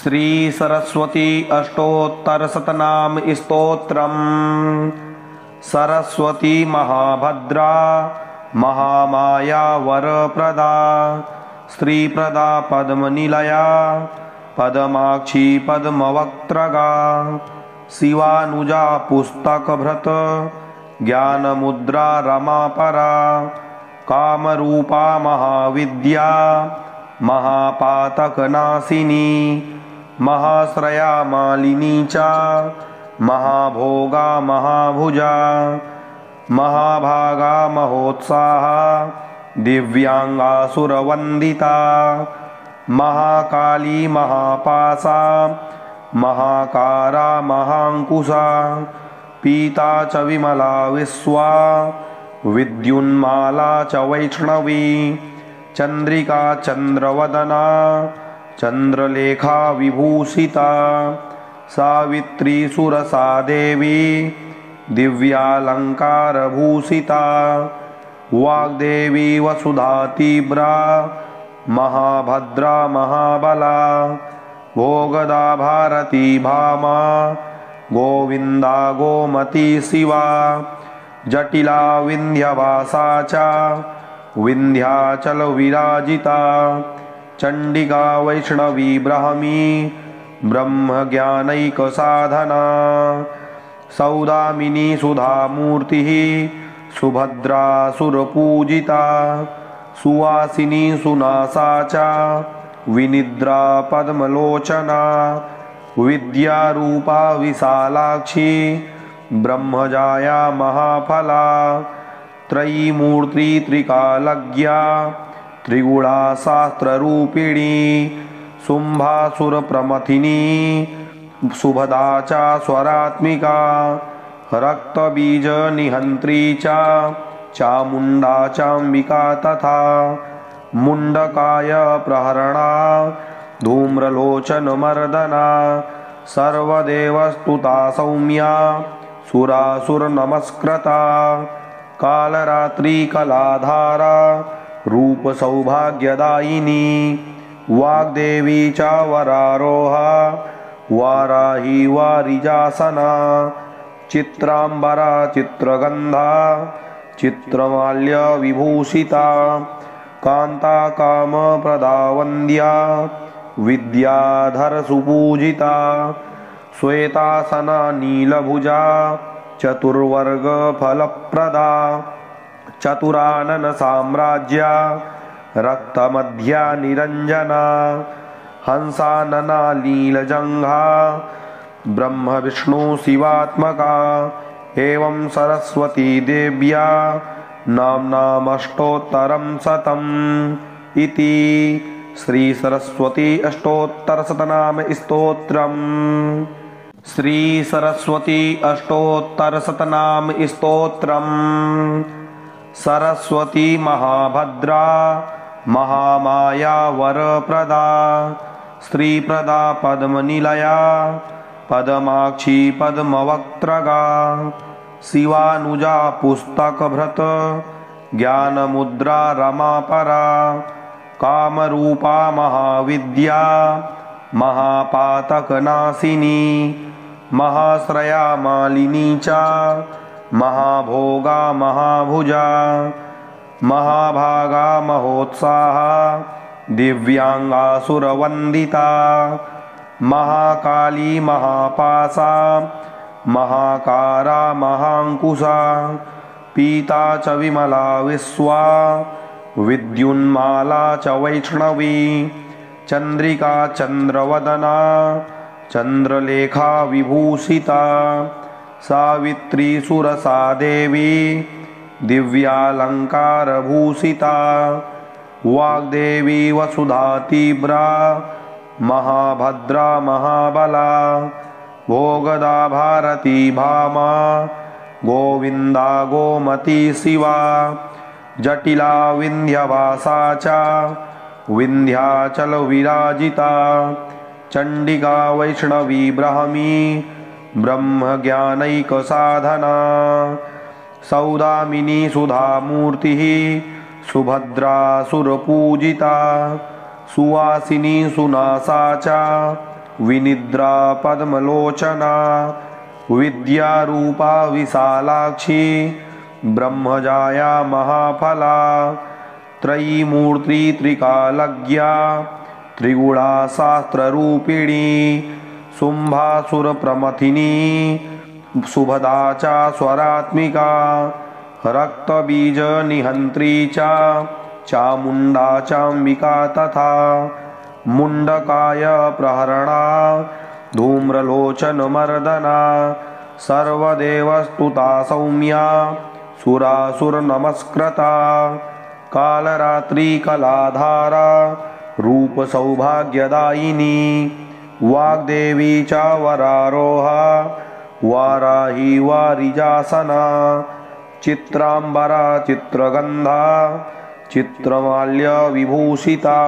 श्री सरस्वती अष्टोत्तरशतनाम स्तोत्रम्। सरस्वती महाभद्रा महामाया वरप्रदा श्रीप्रदा पद्मनिलया पद्माक्षी पद्मवक्त्रगा शिवानुजा पुस्तकभृत ज्ञानमुद्रा रमापरा कामरूपा महाविद्या महापातकनाशिनी महाश्रया मालिनी च महाभोगा महाभुजा महाभागा महोत्साहा दिव्यांगासुरवंदिता महाकाली महापासा महाकारा महांकुशा पीता च विमला विश्वा विद्युन्माला च वैष्णवी चंद्रिका चंद्रवदना चंद्रलेखा विभूषिता सावित्री सुरसा देवी दिव्यालंकारभूषिता वाग्देवी वसुधा तीव्रा महाभद्रा महाबला भोगदा भारती भामा गोविंदा गोमती शिवा जटिला विंध्यवासा च विंध्याचल विराजिता चंडिका वैष्णवी ब्राह्मी ब्रह्म ज्ञानैक साधना सौदामिनी सुधामूर्ति सुभद्रा सुरपूजिता सुवासिनी सुनासा च विनिद्रा पद्मलोचना विद्यारूपा विशालाक्षी ब्रह्मजाया महाफला त्रयीमूर्ति त्रिकालज्ञा त्रिगुणा शास्त्ररूपिणी शुंभासुरप्रमथिनी सुभदा च स्वरात्मिका रक्तबीज निहंत्री च चामुंडा चाम्बिका तथा मुंडकाय प्रहरणा धूम्रलोचनमर्दना सर्वदेवस्तुता सौम्या सुरासुरनमस्कृता कालरात्रि कलाधारा रूप सौभाग्यदायिनी वाग्देवी च वरारोहा वाराही वारिजासना चित्रांबरा चित्रगंधा चित्रमाल्य विभूषिता कांता काम प्रदावंद्या विद्याधर सुपूजिता श्वेतासना नीलभुजा चतुर्वर्ग फलप्रदा चतुरानन साम्राज्या रक्तमध्या निरंजना हंसानना नीलजंघा ब्रह्म विष्णु शिवात्मका एवं सरस्वती देव्या नाम्नामष्टोत्तरं शतम् इति श्री सरस्वती अष्टोत्तरशतनाम स्तोत्रम्। श्री सरस्वती अष्टोत्तरशतनाम स्तोत्रम्। सरस्वती महाभद्रा महामाया वरप्रदा श्रीप्रदा पद्मनिलया पद्माक्षी पद्मवक्त्रगा शिवानुजा पुस्तकभृत ज्ञानमुद्रा रमापरा कामरूपा महाविद्या महापातकनाशिनी महाश्रया मालिनी च महाभोगा महाभुजा महाभागा महोत्साहा दिव्यांगासुरवंदिता महाकाली महापासा महाकारा महांकुशा पीता च विमला विश्वा विद्युन्माला च वैष्णवी चंद्रिका चंद्रवदना चंद्रलेखा विभूषिता सावित्री सुरसा देवी दिव्यालंकारभूषिता वाग्देवी वसुधा तीव्रा महाभद्रा महाबला भोगदा भारती भामा गोविंदा गोमती शिवा जटिला विंध्यवासा च विंध्याचल विराजिता चंडिका वैष्णवी ब्राह्मी ब्रह्म ज्ञानैक साधना सौदामिनी सुधामूर्ति सुभद्रा सुरपूजिता सुवासिनी सुनासा च विनिद्रा पद्मलोचना विद्यारूपा विशालाक्षी ब्रह्मजाया महाफला त्रयीमूर्ति त्रिकालज्ञा त्रिगुणा शास्त्ररूपिणी शुम्भासुरप्रमथिनी सुभदा च स्वरात्मिका रक्तबीजनिहन्त्री च चामुण्डा चाम्बिका तथा मुण्डकाय प्रहरणा धूम्रलोचनमर्दना सर्वदेवस्तुता सौम्या सुरासुरनमस्कृता कालरात्रिकलाधारा रूपसौभाग्यदायिनी वाग्देवी च वरारोहा वाराही वारिजासना चित्राम्बरा चित्रगन्धा चित्रमाल्यविभूषिता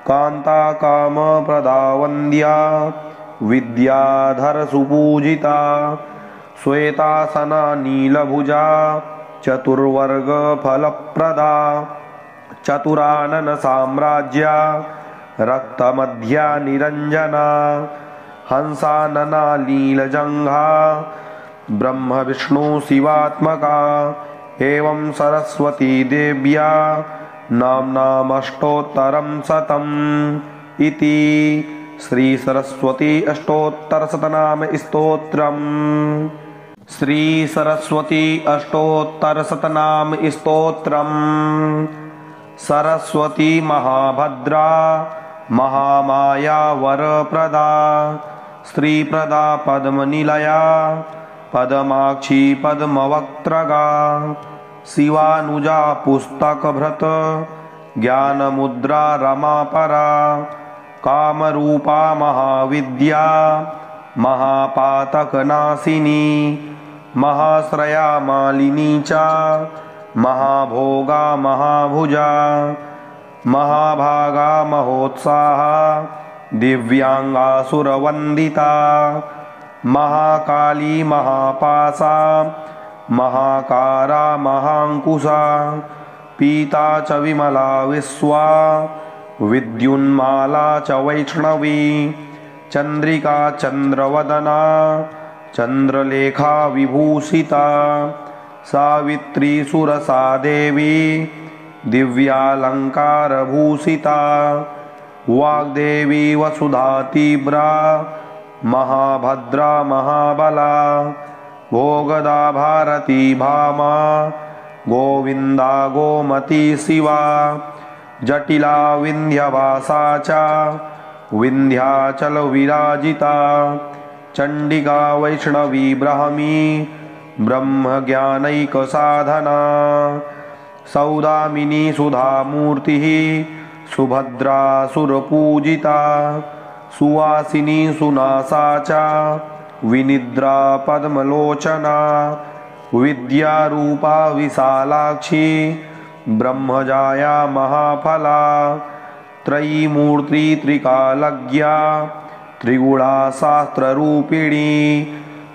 कान्ता कामप्रदा वन्द्या विद्याधरसुपूजिता श्वेतासना नीलभुजा चतुर्वर्गफलप्रदा चतुराननसाम्राज्या रक्तमध्या निरञ्जना हंसानना नीलजङ्घा ब्रह्मविष्णुशिवात्मका एवं सरस्वती देव्या नाम्नामष्टोत्तरं शतम् इति श्री सरस्वती अष्टोत्तरशतनाम स्तोत्रम्। श्री सरस्वती अष्टोत्तरशतनाम स्तोत्रम्। सरस्वती महाभद्रा महामाया वरप्रदा श्रीप्रदा पद्मनिलया पद्माक्षी पद्मवक्त्रगा शिवानुजा पुस्तकभृत ज्ञानमुद्रा रमापरा कामरूपा महाविद्या महापातकनाशिनी महाश्रया मालिनी च महाभोगा महाभुजा महाभागा महोत्साहा दिव्यांगासुरवन्दिता महाकाली महापासा महाकारा महांकुशा पीता च विमला विश्वा विद्युन्माला च वैष्णवी चंद्रिका चंद्रवदना चंद्रलेखा विभूषिता सावित्री सुरसा देवी दिव्यालंकारभूषिता वाग्देवी वसुधा तीव्रा महाभद्रा महाबला भोगदा भारती भामा गोविंदा गोमती शिवा जटिला विंध्यवासा च विंध्याचल विराजिता चंडिका वैष्णवी ब्राह्मी ब्रह्मज्ञानैक साधना सौदामिनी सुधामूर्ति सुभद्रा सुरपूजिता सुवासिनी सुनासा च विनिद्रा पद्मलोचना विद्यारूपा विशालाक्षी ब्रह्मजाया महाफला त्रयीमूर्ति त्रिकालज्ञा त्रिगुणा शास्त्ररूपिणी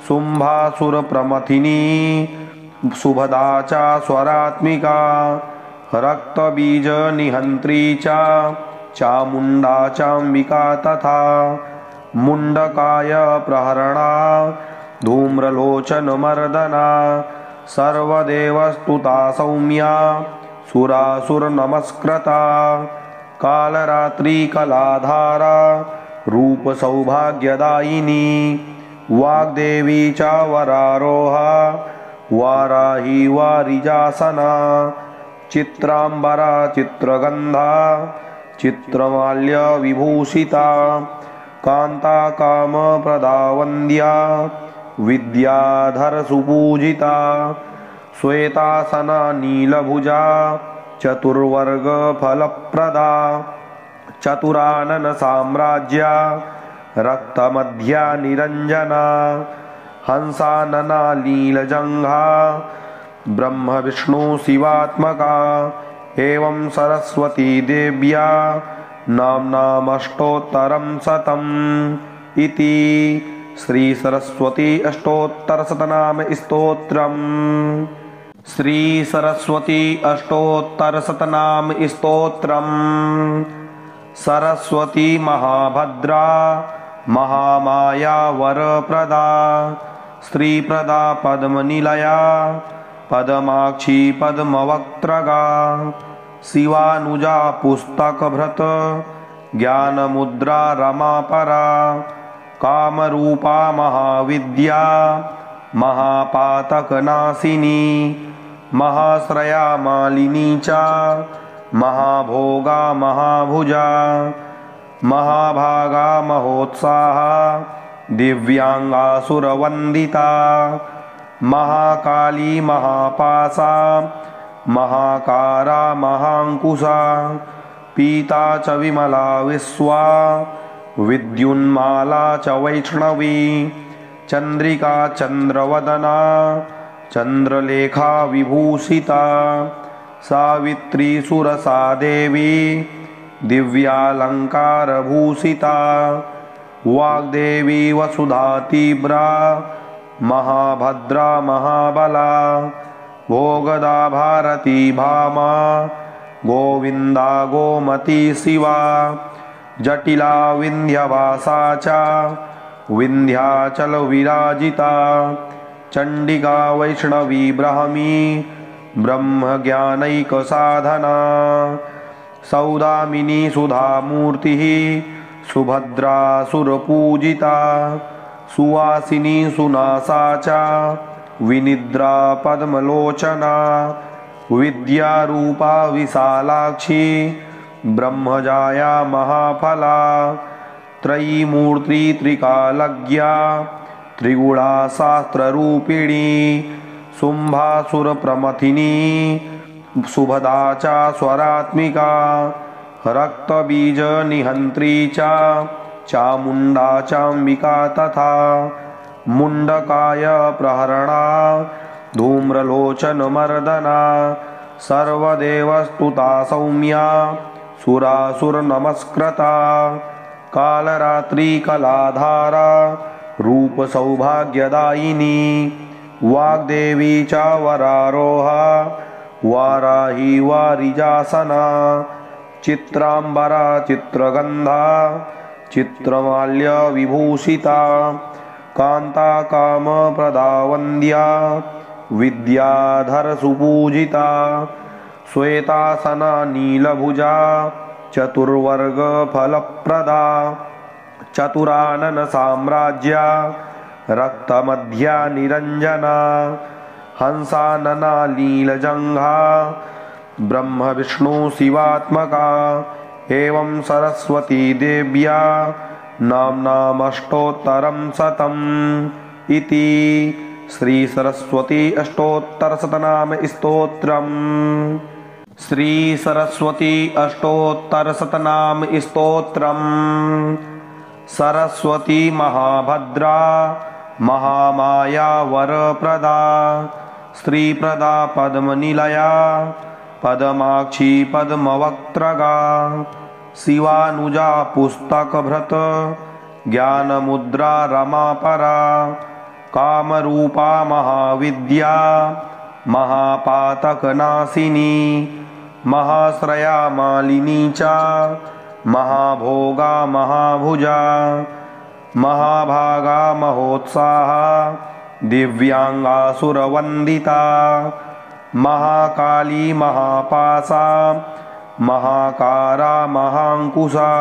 शुम्भासुरप्रमथिनी सुभदा च स्वरात्मिका रक्तबीजनिहन्त्री च चामुण्डा चाम्बिका तथा मुण्डकाय प्रहरणा धूम्रलोचनमर्दना सर्वदेवस्तुता सौम्या सुरासुरनमस्कृता कालरात्रिकलाधारा रूपसौभाग्यदायिनी वाग्देवी च वरारोहा वाराही वारिजासना चित्राम्बरा चित्रगन्धा चित्रमाल्यविभूषिता कान्ता कामप्रदा वन्द्या विद्याधरसुपूजिता श्वेतासना नीलभुजा चतुर्वर्गफलप्रदा चतुराननसाम्राज्या रक्तमध्या निरञ्जना हंसानना नीलजङ्घा ब्रह्मविष्णुशिवात्मका एवं सरस्वती देव्या नाम्नामष्टोत्तरं शतम् इति श्री सरस्वती अष्टोत्तरशतनाम स्तोत्रम्। श्री सरस्वती अष्टोत्तरशतनाम स्तोत्रम्। सरस्वती महाभद्रा महामाया वरप्रदा श्रीप्रदा पद्मनिलया पद्माक्षी पद्मवक्त्रगा शिवानुजा पुस्तकभृत ज्ञानमुद्रा रमापरा कामरूपा महाविद्या महापातकनाशिनी महाश्रया मालिनी च महाभोगा महाभुजा महाभागा महोत्साहा दिव्यांगासुरवंदिता महाकाली महापासा महाकारा महांकुशा पीता च विमला विश्वा विद्युन्माला च वैष्णवी चंद्रिका चंद्रवदना चंद्रलेखा विभूषिता सावित्री सुरसा देवी दिव्यालंकारभूषिता वाग्देवी वसुधा तीव्रा महाभद्रा महाबला भोगदा भारती भामा गोविंदा गोमती शिवा जटिला विंध्यवासा च विंध्याचल विराजिता चंडिका वैष्णवी ब्राह्मी ब्रह्मज्ञानैक साधना सौदामिनी सुधामूर्ति सुभद्रा सुरपूजिता सुवासिनी सुनासा च विनिद्रा पद्मलोचना विद्यारूपा विशालाक्षी ब्रह्मजाया महाफला त्रयीमूर्ति त्रिकालज्ञा त्रिगुणा शास्त्ररूपिणी शुंभासुरप्रमथिनी सुभदा च स्वरात्मिका रक्तबीज निहंत्री च चामुंडा चांबिका तथा मुंडकाय प्रहरणा धूम्रलोचन मर्दना सर्वदेवस्तुता सौम्या सुरासुर नमस्कृता कालरात्रि कलाधारा रूप सौभाग्यदायिनी वाग्देवी च वरारोहा वाराही वारिजासना चित्रांबरा चित्रगंधा चित्रमाल्य विभूषिता कांता काम प्रदा वंद्या विद्याधर सुपूजिता श्वेतासना नीलभुजा चतुर्वर्ग फलप्रदा चतुरानन साम्राज्या रक्तमध्या निरंजना हंसानना नीलजंघा ब्रह्म विष्णु शिवात्मका एवं सरस्वती देव्या नाम्नामष्टोत्तरं शतम् इति श्री सरस्वती अष्टोत्तरशतनाम स्तोत्रम्। श्री सरस्वती अष्टोत्तरशतनाम स्तोत्रम्। सरस्वती महाभद्रा महामाया वरप्रदा श्रीप्रदा पद्मनिलया पद्माक्षी पद्मवक्त्रगा शिवानुजा पुस्तकभृत ज्ञानमुद्रा रमापरा कामरूपा महाविद्या महापातकनाशिनी महाश्रया मालिनी च महाभोगा महाभुजा महाभागा महोत्साहा दिव्यांगासुरवंदिता महाकाली महापासा महाकारा महांकुशा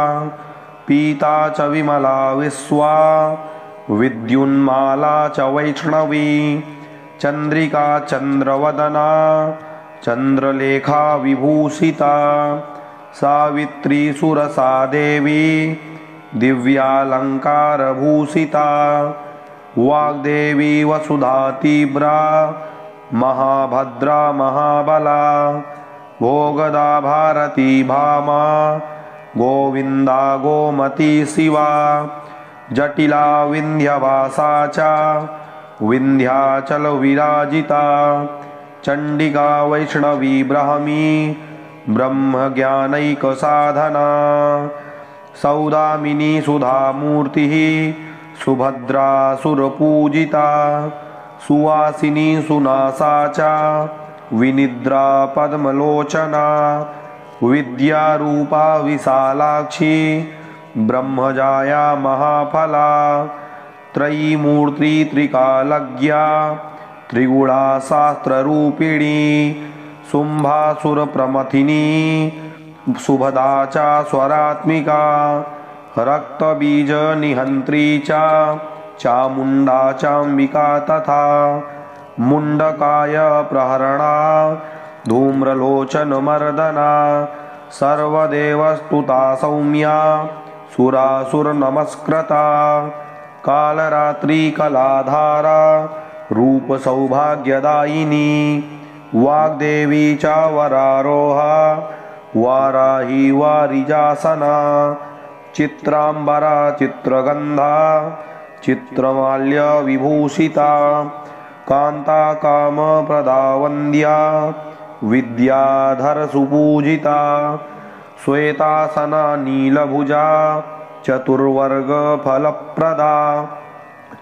पीता च विमला विश्वा विद्युन्माला च वैष्णवी चंद्रिका चंद्रवदना चंद्रलेखा विभूषिता सावित्री सुरसा देवी दिव्यालंकारभूषिता वाग्देवी वसुधा तीव्रा महाभद्रा महाबला भोगदा भारती भामा गोविंदा गोमती शिवा जटिला विंध्यवासा च विंध्याचल विराजिता चंडिका वैष्णवी ब्राह्मी ब्रह्मज्ञानैक साधना सौदामिनी सुधामूर्ति सुभद्रा सुरपूजिता सुवासिनी सुनासा च विनिद्रा पद्मलोचना विद्यारूपा विशालाक्षी ब्रह्मजाया महाफला त्रयीमूर्ति त्रिकालज्ञा त्रिगुणा शास्त्ररूपिणी शुम्भासुरप्रमथिनी सुभदा च स्वरात्मिका रक्तबीजनिहन्त्री च चामुण्डा चाम्बिका तथा मुण्डकाय प्रहरणा धूम्रलोचनमर्दना सर्वदेवस्तुता सौम्या सुरासुरनमस्कृता कालरात्रिकलाधारा रूपसौभाग्यदायिनी वाग्देवी च वरारोहा वाराही वारिजासना चित्राम्बरा चित्रगन्धा चित्रमाल्यविभूषिता कान्ता कामप्रदा वन्द्या विद्याधरसुपूजिता श्वेतासना नीलभुजा चतुर्वर्गफलप्रदा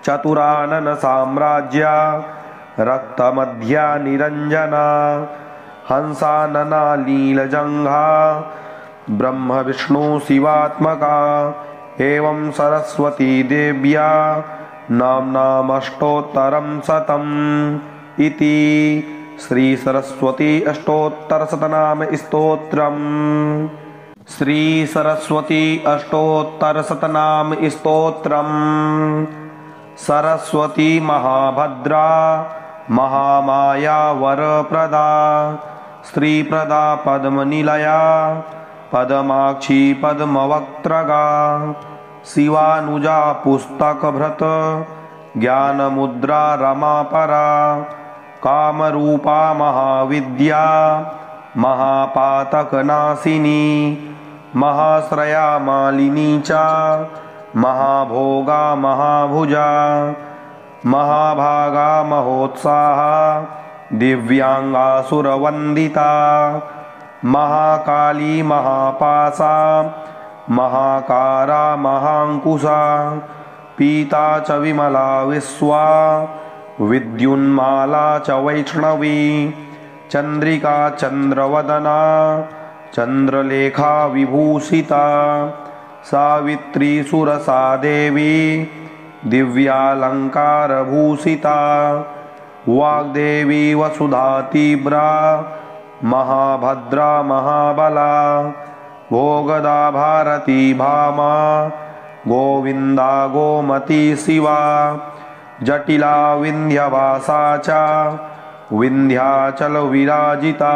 चतुरानन साम्राज्या रक्तमध्या निरञ्जना हंसानना नीलजङ्घा ब्रह्म विष्णु शिवात्मका एवं सरस्वती देव्या नाम्नामष्टोत्तरं शतम् इति श्री सरस्वती अष्टोत्तरशतनाम स्तोत्रम्। श्री सरस्वती अष्टोत्तरशतनाम स्तोत्रम्। सरस्वती महाभद्रा महामाया वरप्रदा श्रीप्रदा पद्मनिलया पद्माक्षी पद्मवक्त्रगा शिवानुजा पुस्तकभृत ज्ञानमुद्रा रमापरा कामरूपा महाविद्या महापातकनाशिनी महाश्रया मालिनी च महाभोगा महाभुजा महाभागा महोत्साहा दिव्यांगासुरवन्दिता महाकाली महापासा महाकारा महांकुशा पीता च विमला विश्वा विद्युन्माला च वैष्णवी चंद्रिका चंद्रवदना चंद्रलेखा विभूषिता सावित्री सुरसा देवी दिव्यालंकारभूषिता वाग्देवी वसुधा तीव्रा महाभद्रा महाबला भोगदा भारती भामा गोविंदा गोमती शिवा जटिला विंध्यवासा च विंध्याचल विराजिता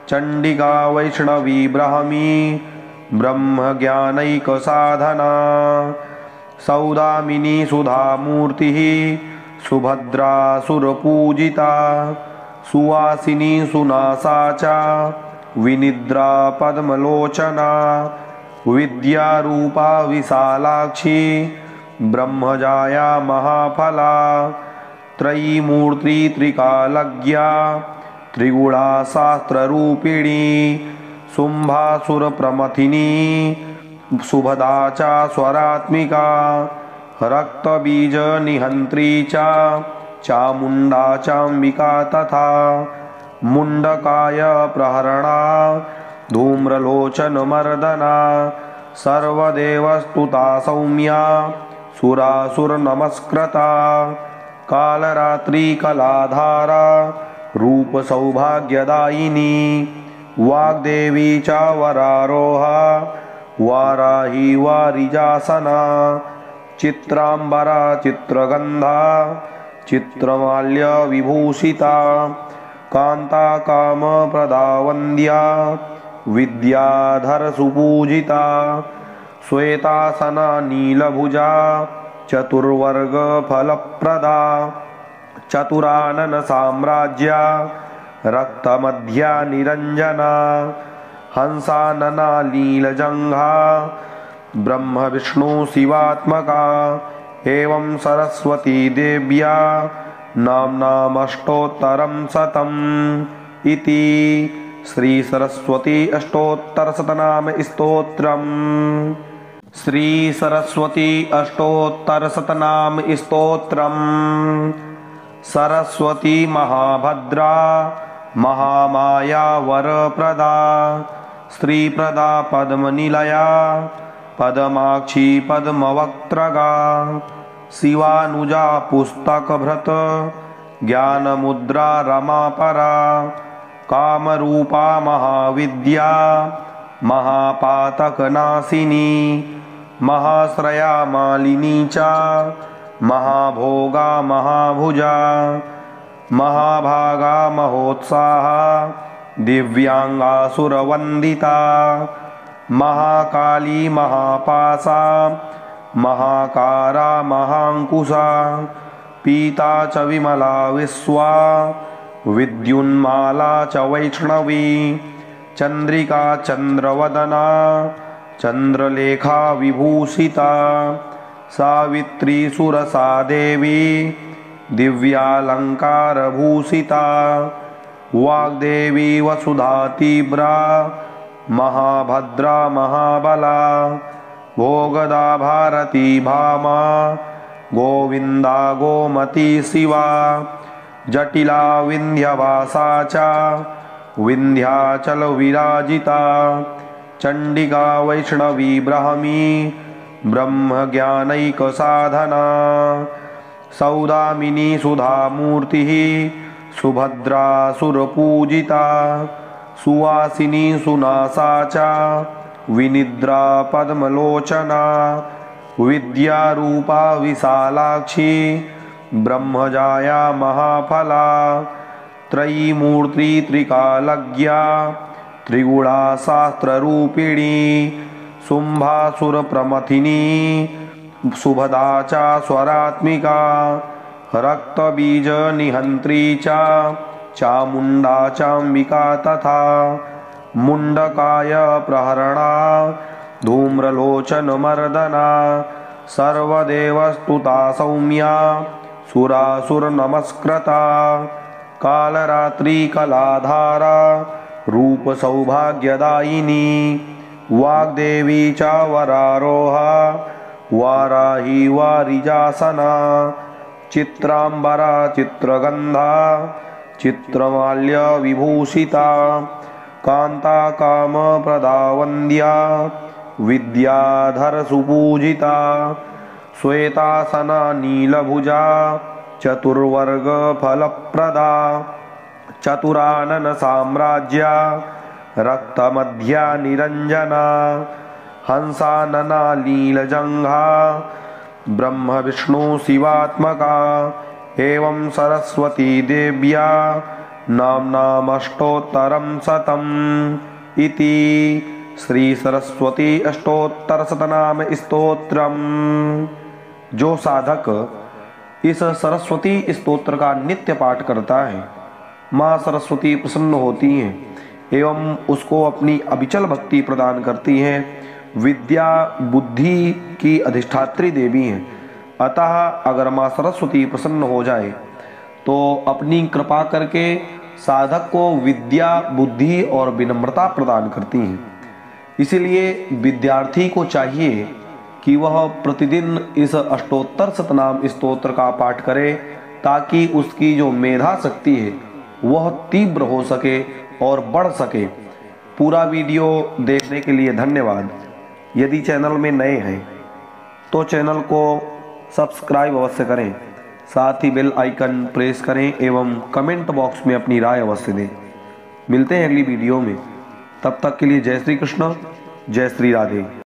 चंडिका वैष्णवी ब्राह्मी ब्रह्मज्ञानैक साधना सौदामिनी सुधामूर्तिः सुभद्रा सुरपूजिता सुवासिनी सुनासा च विनिद्रा पद्मलोचना विद्यारूपा विशालाक्षी ब्रह्मजाया महाफला त्रयीमूर्ति त्रिकालज्ञा त्रिगुणा शास्त्ररूपिणी शुम्भासुरप्रमथिनी सुभदा च स्वरात्मिका रक्तबीजनिहन्त्री च चामुण्डा चाम्बिका तथा मुण्डकाय प्रहरणा धूम्रलोचनमर्दना सर्वदेवस्तुता सौम्या सुरासुरनमस्कृता कालरात्रिकलाधारा रूपसौभाग्यदायिनी वाग्देवी च वरारोहा वाराही वारिजासना चित्राम्बरा चित्रगन्धा चित्रमाल्यविभूषिता कान्ता कामप्रदा वन्द्या विद्याधरसुपूजिता श्वेतासना नीलभुजा चतुर्वर्गफलप्रदा चतुरानन साम्राज्या रक्तमध्या निरञ्जना हंसानना नीलजङ्घा ब्रह्म विष्णु शिवात्मका एवं सरस्वती देव्या नाम्नामष्टोत्तरं शतम् इति श्री सरस्वती अष्टोत्तरशतनाम स्तोत्रम्। श्री सरस्वती अष्टोत्तरशतनाम स्तोत्रम्। सरस्वती महाभद्रा महामाया वरप्रदा श्रीप्रदा पद्मनिलया पद्माक्षी पद्मवक्त्रगा शिवानुजा पुस्तकभृत ज्ञानमुद्रा रमापरा कामरूपा महाविद्या महापातकनाशिनी महाश्रया मालिनी च महाभोगा महाभुजा महाभागा महोत्साहा दिव्यांगासुरवंदिता महाकाली महापासा महाकारा महांकुशा पीता च विमला विश्वा विद्युन्माला च वैष्णवी चंद्रिका चंद्रवदना चंद्रलेखा विभूषिता सावित्री सुरसा देवी दिव्यालंकारभूषिता वाग्देवी वसुधा तीव्रा महाभद्रा महाबला भोगदा भारती भामा गोविंदा गोमती शिवा जटिला विंध्यवासा च विंध्याचल विराजिता चंडिका वैष्णवी ब्राह्मी ब्रह्मज्ञानैक साधना सौदामिनी सुधामूर्तिः सुभद्रा सुरपूजिता सुवासिनी सुनासा च विनिद्रा पद्मलोचना विद्यारूपा विशालाक्षी ब्रह्मजाया महाफला त्रयीमूर्ति त्रिकालज्ञा त्रिगुणा शास्त्ररूपिणी शुंभासुरप्रमथिनी सुभदा च स्वरात्मिका रक्तबीज निहंत्री च चामुंडा चांबिका तथा मुंडकाय प्रहरणा धूम्रलोचनमर्दना सर्वदेवस्तुता सौम्या सुरासुरनमस्कृता कालरात्रि कलाधारा रूप सौभाग्यदायिनी वाग्देवी च वरारोहा वाराही वारिजासना चित्रांबरा चित्रगंधा चित्रमाल्य विभूषिता कांता कामप्रदा वन्द्या विद्याधर सुपूजिता श्वेतासना नीलभुजा चतुर्वर्ग फलप्रदा चतुरानन साम्राज्या रक्तमध्या निरंजना हंसानना नीलजंघा ब्रह्म विष्णु शिवात्मका एवं सरस्वती देव्या नाम्नामष्टोत्तरं शतम् इति श्री सरस्वती अष्टोत्तर शतनाम स्तोत्रम। जो साधक इस सरस्वती स्तोत्र का नित्य पाठ करता है, माँ सरस्वती प्रसन्न होती हैं एवं उसको अपनी अविचल भक्ति प्रदान करती हैं। विद्या बुद्धि की अधिष्ठात्री देवी हैं, अतः अगर माँ सरस्वती प्रसन्न हो जाए तो अपनी कृपा करके साधक को विद्या बुद्धि और विनम्रता प्रदान करती हैं। इसीलिए विद्यार्थी को चाहिए कि वह प्रतिदिन इस अष्टोत्तर शतनाम स्तोत्र का पाठ करे, ताकि उसकी जो मेधा शक्ति है वह तीव्र हो सके और बढ़ सके। पूरा वीडियो देखने के लिए धन्यवाद। यदि चैनल में नए हैं तो चैनल को सब्सक्राइब अवश्य करें, साथ ही बेल आइकन प्रेस करें एवं कमेंट बॉक्स में अपनी राय अवश्य दें। मिलते हैं अगली वीडियो में, तब तक के लिए जय श्री कृष्ण, जय श्री राधे।